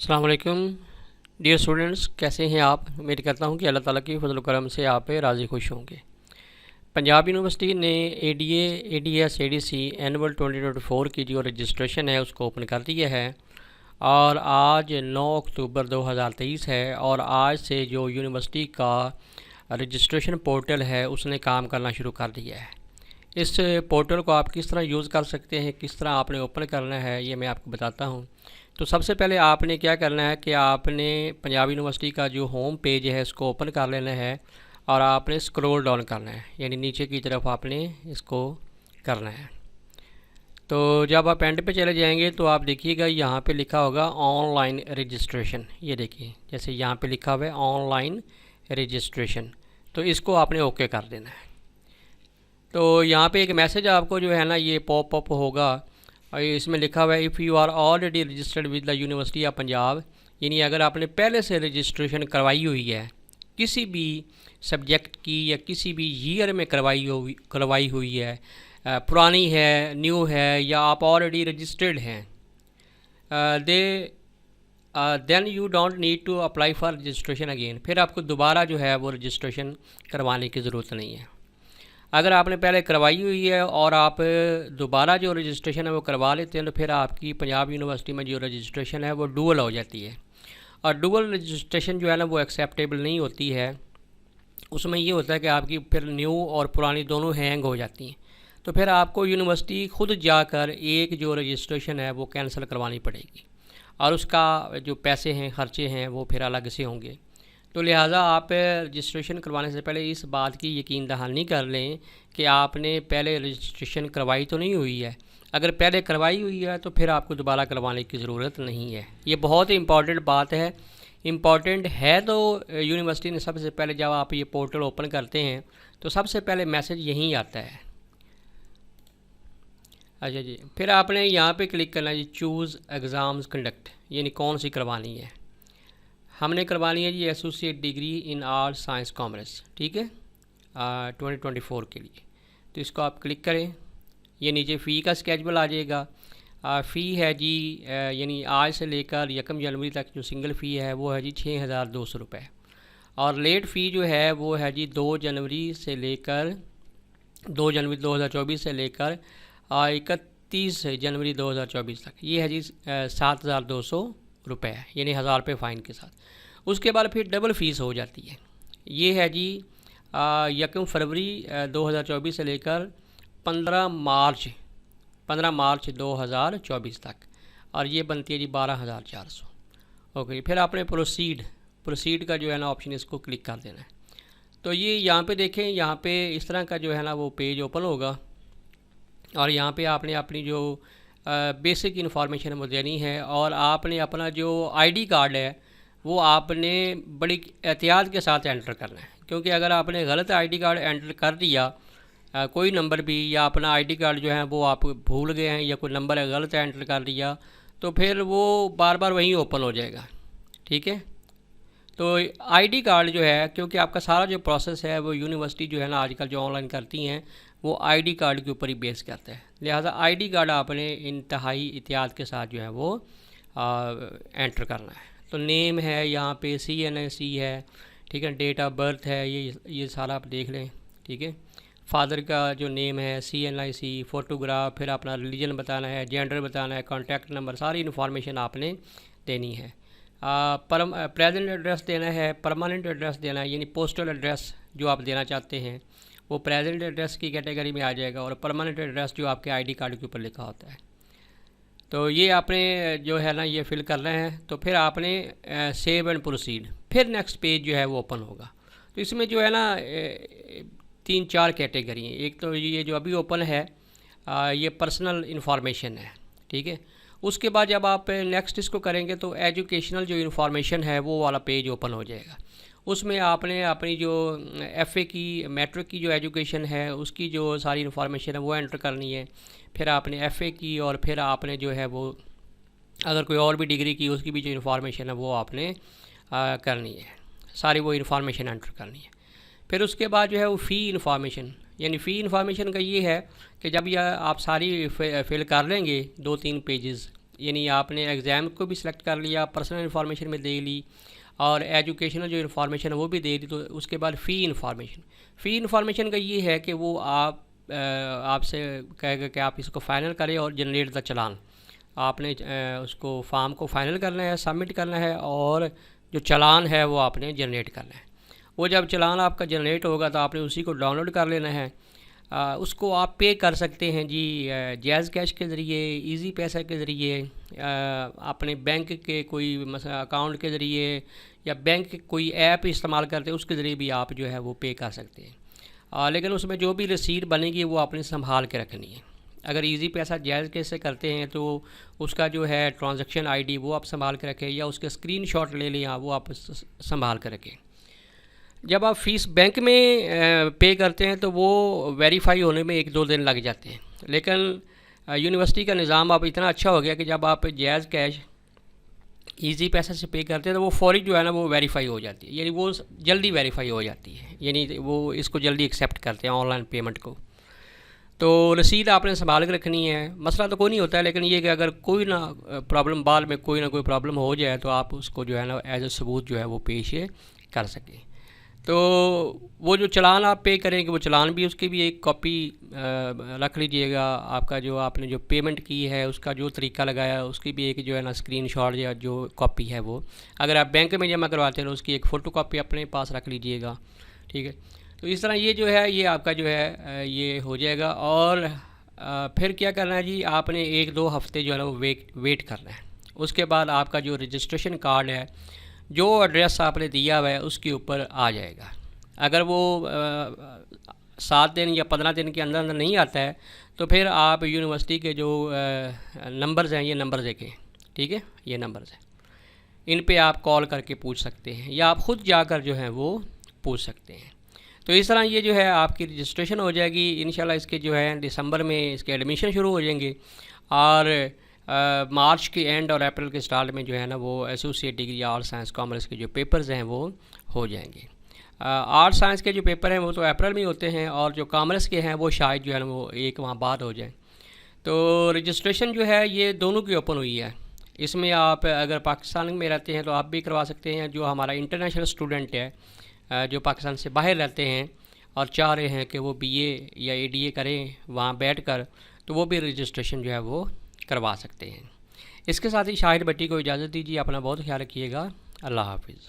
अस्सलाम वालेकुम dear students, कैसे हैं आप। उम्मीद करता हूं कि अल्लाह ताला की फजल करम से आप पे राज़ी खुश होंगे। पंजाब यूनिवर्सिटी ने एडीए एडीएस एडीसी एनुअल 2024 की जो रजिस्ट्रेशन है उसको ओपन कर दिया है और आज 9 अक्टूबर 2023 है और आज से जो यूनिवर्सिटी का रजिस्ट्रेशन पोर्टल है उसने काम करना शुरू कर दिया है। इस पोर्टल को आप किस तरह यूज़ कर सकते हैं, किस तरह आपने ओपन करना है, ये मैं आपको बताता हूँ। तो सबसे पहले आपने क्या करना है कि आपने पंजाब यूनिवर्सिटी का जो होम पेज है इसको ओपन कर लेना है और आपने स्क्रॉल डाउन करना है, यानी नीचे की तरफ आपने इसको करना है। तो जब आप एंड पे चले जाएंगे तो आप देखिएगा यहाँ पे लिखा होगा ऑनलाइन रजिस्ट्रेशन। ये देखिए, जैसे यहाँ पे लिखा हुआ है ऑनलाइन रजिस्ट्रेशन, तो इसको आपने ओके कर देना है। तो यहाँ पे एक मैसेज आपको जो है ना ये पॉप अप होगा और इसमें लिखा हुआ है if you are already registered with the university of Punjab, यानी अगर आपने पहले से रजिस्ट्रेशन करवाई हुई है किसी भी सब्जेक्ट की या किसी भी ईयर में करवाई हुई है, पुरानी है, न्यू है, या आप ऑलरेडी रजिस्टर्ड हैं, they then you don't need to apply for registration again. फिर आपको दोबारा जो है वो रजिस्ट्रेशन करवाने की ज़रूरत नहीं है। अगर आपने पहले करवाई हुई है और आप दोबारा जो रजिस्ट्रेशन है वो करवा लेते हैं तो फिर आपकी पंजाब यूनिवर्सिटी में जो रजिस्ट्रेशन है वो डुअल हो जाती है। और डुअल रजिस्ट्रेशन जो है ना वो एक्सेप्टेबल नहीं होती है। उसमें ये होता है कि आपकी फिर न्यू और पुरानी दोनों हैंग हो जाती हैं। तो फिर आपको यूनिवर्सिटी खुद जाकर एक जो रजिस्ट्रेशन है वो कैंसिल करवानी पड़ेगी और उसका जो पैसे हैं, ख़र्चे हैं, वो फिर अलग से होंगे। तो लिहाजा आप रजिस्ट्रेशन करवाने से पहले इस बात की यकीन दहानी कर लें कि आपने पहले रजिस्ट्रेशन करवाई तो नहीं हुई है। अगर पहले करवाई हुई है तो फिर आपको दोबारा करवाने की ज़रूरत नहीं है। ये बहुत ही इम्पॉर्टेंट बात है। इम्पॉर्टेंट है तो यूनिवर्सिटी ने सबसे पहले जब आप ये पोर्टल ओपन करते हैं तो सबसे पहले मैसेज यहीं आता है। अच्छा जी, फिर आपने यहाँ पे क्लिक करना है जी चूज़ एग्ज़ाम्स कंडक्ट, यानी कौन सी करवानी है। हमने करवानी है जी associate degree in art science commerce, ठीक है, 2024 के लिए। तो इसको आप क्लिक करें। ये नीचे फ़ी का स्केजूल आ जाएगा। फ़ी है जी यानी आज से लेकर 1 जनवरी तक जो सिंगल फ़ी है वो है जी 6200 रुपये और लेट फ़ी जो है वो है जी 2 जनवरी से लेकर 2 जनवरी 2024 से लेकर 31 जनवरी 2024 तक, ये है जी 7200 रुपये, यानी 1000 रुपये फ़ाइन के साथ। उसके बाद फिर डबल फ़ीस हो जाती है। ये है जी 1 फरवरी 2024 से लेकर 15 मार्च 2024 तक, और ये बनती है जी 12,400। ओके, फिर आपने प्रोसीड का जो है ना ऑप्शन, इसको क्लिक कर देना है। तो ये यहाँ पे देखें, यहाँ पे इस तरह का जो है ना वो पेज ओपन होगा और यहाँ पे आपने अपनी जो बेसिक इन्फॉर्मेशन वो देनी है और आपने अपना जो आईडी कार्ड है वो आपने बड़ी एहतियात के साथ एंटर करना है, क्योंकि अगर आपने गलत आईडी कार्ड एंटर कर दिया, कोई नंबर भी, या अपना आईडी कार्ड जो है वो आप भूल गए हैं या कोई नंबर गलत एंटर कर दिया, तो फिर वो बार बार वहीं ओपन हो जाएगा। ठीक है, तो आईडी कार्ड जो है, क्योंकि आपका सारा जो प्रोसेस है वो यूनिवर्सिटी जो है ना आजकल जो ऑनलाइन करती हैं वो आईडी कार्ड के ऊपर ही बेस करता है। लिहाजा आईडी कार्ड आपने इंतहाई एहतियात के साथ जो है वो एंटर करना है। तो नेम है यहाँ पे CNAC है, ठीक है, डेट ऑफ बर्थ है, ये सारा आप देख लें। ठीक है, फादर का जो नेम है CNIC, फ़ोटोग्राफ, फिर अपना रिलीजन बताना है, जेंडर बताना है, कॉन्टैक्ट नंबर, सारी इन्फॉर्मेशन आपने देनी है। प्रेजेंट एड्रेस देना है, परमानेंट एड्रेस देना है, यानी पोस्टल एड्रेस जो आप देना चाहते हैं वो प्रेजेंट एड्रेस की कैटेगरी में आ जाएगा और परमानेंट एड्रेस जो आपके आईडी कार्ड के ऊपर लिखा होता है। तो ये आपने जो है ना ये फिल करना है। तो फिर आपने सेव एंड प्रोसीड, फिर नेक्स्ट पेज जो है वो ओपन होगा। तो इसमें जो है ना 3-4 कैटेगरी हैं। एक तो ये जो अभी ओपन है ये पर्सनल इन्फॉर्मेशन है, ठीक है। उसके बाद जब आप नेक्स्ट इसको करेंगे तो एजुकेशनल जो इन्फॉर्मेशन है वो वाला पेज ओपन हो जाएगा। उसमें आपने अपनी जो FA की, मैट्रिक की जो एजुकेशन है उसकी जो सारी इन्फॉर्मेशन है वो एंटर करनी है। फिर आपने FA की और फिर आपने जो है वो अगर कोई और भी डिग्री की उसकी भी जो इन्फॉर्मेशन है वो आपने करनी है, सारी वो इन्फॉर्मेशन एंटर करनी है। फिर उसके बाद जो है वो फ़ी इन्फॉर्मेशन, यानी फ़ी इन्फॉर्मेशन का ये है कि जब यह आप सारी फिल कर लेंगे 2-3 पेजेस यानी आपने एग्ज़ाम को भी सिलेक्ट कर लिया, पर्सनल इन्फॉर्मेशन में दे ली और एजुकेशनल जो इन्फॉर्मेशन है वो भी दे दी। तो उसके बाद फ़ी इन्फॉर्मेशन का ये है कि वो आपसे कहेगा कि आप इसको फ़ाइनल करें और जनरेट द चालान। आपने उसको फॉर्म को फ़ाइनल करना है, सबमिट करना है और जो चालान है वो आपने जनरेट करना है। वो जब चालान आपका जनरेट होगा तो आपने उसी को डाउनलोड कर लेना है। उसको आप पे कर सकते हैं जी जैज़ कैश के ज़रिए, इजी पैसा के ज़रिए, अपने बैंक के कोई मसला अकाउंट के ज़रिए या बैंक के कोई ऐप इस्तेमाल करते हैं उसके ज़रिए भी आप जो है वो पे कर सकते हैं। लेकिन उसमें जो भी रसीद बनेगी वो आपने संभाल के रखनी है। अगर इजी पैसा जैज़ कैश से करते हैं तो उसका जो है ट्रांजैक्शन आईडी वो आप संभाल के रखें या उसके स्क्रीनशॉट ले लें, वो आप संभाल के रखें। जब आप फ़ीस बैंक में पे करते हैं तो वो वेरीफाई होने में 1-2 दिन लग जाते हैं, लेकिन यूनिवर्सिटी का निज़ाम अब इतना अच्छा हो गया कि जब आप जैज़ कैश इजी पैसा से पे करते हैं तो वो फौरी जो है ना वो वेरीफाई हो जाती है, यानी वो जल्दी वेरीफाई हो जाती है, यानी वो इसको जल्दी एक्सेप्ट करते हैं ऑनलाइन पेमेंट को। तो रसीद आपने संभाल के रखनी है। मसला तो कोई नहीं होता है, लेकिन ये कि अगर कोई ना प्रॉब्लम बाद में कोई ना कोई प्रॉब्लम हो जाए तो आप उसको जो है ना एज ए सबूत जो है वो पेश कर सकें। तो वो जो चालान आप पे करेंगे वो चालान भी उसकी भी एक कॉपी रख लीजिएगा। आपका जो आपने जो पेमेंट की है उसका जो तरीका लगाया उसकी भी एक जो है ना स्क्रीनशॉट या जो कॉपी है वो, अगर आप बैंक में जमा करवाते हैं तो उसकी एक फ़ोटो कॉपी अपने पास रख लीजिएगा। ठीक है, तो इस तरह ये जो है ये आपका जो है ये हो जाएगा। और फिर क्या करना है जी, आपने 1-2 हफ़्ते जो है ना वो वेट करना है। उसके बाद आपका जो रजिस्ट्रेशन कार्ड है, जो एड्रेस आपने दिया हुआ है उसके ऊपर आ जाएगा। अगर वो 7 दिन या 15 दिन के अंदर अंदर नहीं आता है तो फिर आप यूनिवर्सिटी के जो नंबर्स हैं, ये नंबर देखें, ठीक है, ये नंबर्स हैं, इन पे आप कॉल करके पूछ सकते हैं या आप ख़ुद जाकर जो है वो पूछ सकते हैं। तो इस तरह ये जो है आपकी रजिस्ट्रेशन हो जाएगी। इंशाल्लाह इसके जो है दिसंबर में इसके एडमिशन शुरू हो जाएंगे और मार्च के एंड और अप्रैल के स्टार्ट में जो है ना वो associate degree art science commerce के जो पेपर्स हैं वो हो जाएंगे। आर्ट साइंस के जो पेपर हैं वो तो अप्रैल में होते हैं और जो कॉमर्स के हैं वो शायद जो है ना वो एक माह बाद हो जाए। तो रजिस्ट्रेशन जो है ये दोनों की ओपन हुई है। इसमें आप अगर पाकिस्तान में रहते हैं तो आप भी करवा सकते हैं। जो हमारा इंटरनेशनल स्टूडेंट है जो पाकिस्तान से बाहर रहते हैं और चाह रहे हैं कि वो BA या ADA करें वहाँ बैठकर, तो वो भी रजिस्ट्रेशन जो है वो करवा सकते हैं। इसके साथ ही शाहिद भट्टी को इजाज़त दीजिए। अपना बहुत ख्याल रखिएगा। अल्लाह हाफिज़।